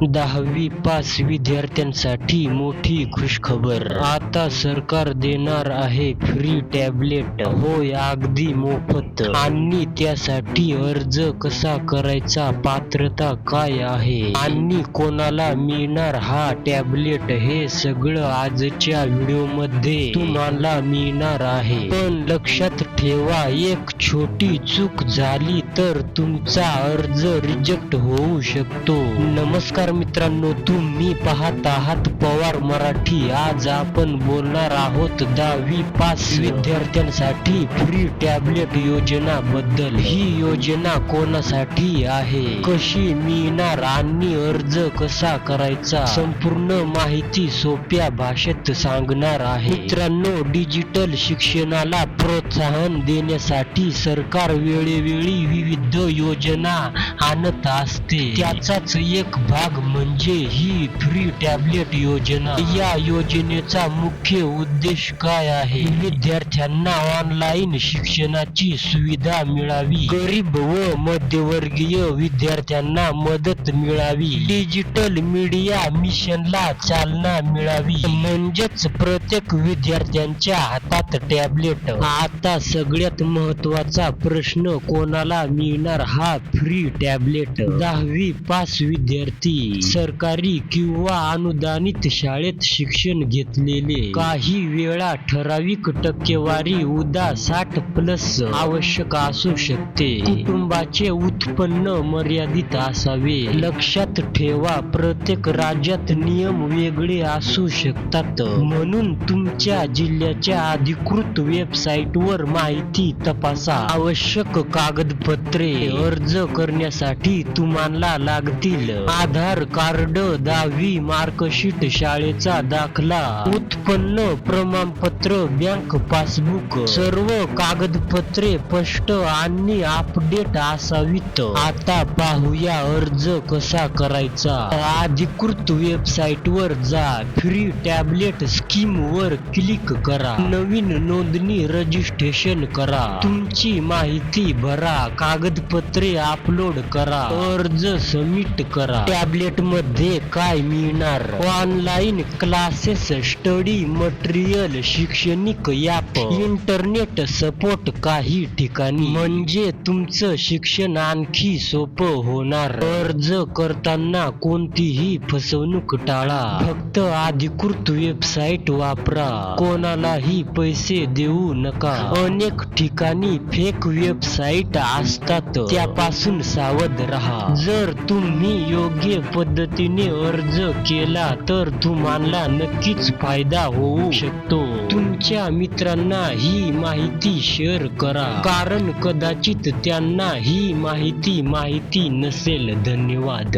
10वी पास विद्यार्थ्यांसाठी मोठी खुशखबर. आता सरकार देणार आहे फ्री टॅबलेट. होय, अगदी मोफत. आणि त्यासाठी अर्ज कसा करायचा, पात्रता काय आहे आणि कोणाला मिळणार हा टॅबलेट, हे सगळं आजच्या व्हिडिओमध्ये तुम्हाला मिळणार आहे. पण लक्षात ठेवा, एक छोटी चूक झाली तर तुमचा अर्ज रिजेक्ट होऊ शकतो. नमस्कार मित्रांनो, तुम्ही पाहत आहात पवार मराठी. आज आपण बोलणार आहोत 10वी पास विद्यार्थ्यांसाठी फ्री टॅबलेट योजना बद्दल. ही योजना कोणासाठी आहे, कशी मिळणार आणि अर्ज कसा करायचा, संपूर्ण माहिती सोप्या भाषेत सांगणार आहे. मित्रांनो, डिजिटल शिक्षणाला प्रोत्साहन देण्यासाठी सरकार वेळोवेळी विविध योजना आणत असते. त्याचाच एक भाग म्हणजे ही फ्री टॅबलेट योजना. या योजनेचा मुख्य उद्देश काय आहे? विद्यार्थ्यांना ऑनलाईन शिक्षणाची सुविधा मिळावी, गरीब व मध्यमवर्गीय विद्यार्थ्यांना मदत मिळावी, डिजिटल मीडिया मिशनला चालना मिळावी, म्हणजेच प्रत्येक विद्यार्थ्यांच्या हातात टॅबलेट. आता सगळ्यात महत्त्वाचा प्रश्न, कोणाला मिळणार हा फ्री टॅबलेट? 10वी पास विद्यार्थी, सरकारी किंवा अनुदानित शाळेत शिक्षण घेतलेले, काही वेळा ठराविक टक्केवारी उदा 60+ आवश्यक असू शकते, कुटुंबाचे उत्पन्न मर्यादित असावे. लक्षात ठेवा, प्रत्येक राज्यात नियम वेगळे असू शकतात, म्हणून तुमच्या जिल्ह्याच्या अधिकृत वेबसाईटवर माहिती तपासा. आवश्यक कागदपत्रे. अर्ज करण्यासाठी तुम्हाला लागतील आधार कार्ड, 10वी मार्कशीट, शाळेचा दाखला, उत्पन्न प्रमाणपत्र, बँक पासबुक. सर्व कागदपत्रे स्पष्ट आणि अपडेट असावीत. आता पाहूया अर्ज कसा करायचा. अधिकृत वेबसाईटवर जा, फ्री टॅबलेट स्कीम वर क्लिक करा, नवीन नोंदणी रजिस्ट्रेशन करा, तुमची माहिती भरा, कागदपत्रे अपलोड करा, अर्ज सबमिट करा. टॅबलेट मध्ये काय मिळणार? ऑनलाईन क्लासेस, स्टडी मटेरियल, शैक्षणिक ॲप, इंटरनेट सपोर्ट काही ठिकाणी, म्हणजे तुमचं शिक्षण आणखी सोपं होणार. अर्ज करताना कोणतीही फसवणूक टाळा, फक्त अधिकृत वेबसाईट वापरा, कोणालाही पैसे देऊ नका. अनेक ठिकाणी फेक वेबसाईट असतात, त्यापासून सावध राहा. जर तुम्ही योग्य पद्धतीने अर्ज केला तर तुम्हाला नक्कीच फायदा होऊ शकतो. तुमच्या मित्रांना ही माहिती शेअर करा, कारण कदाचित त्यांना ही माहिती नसेल. धन्यवाद.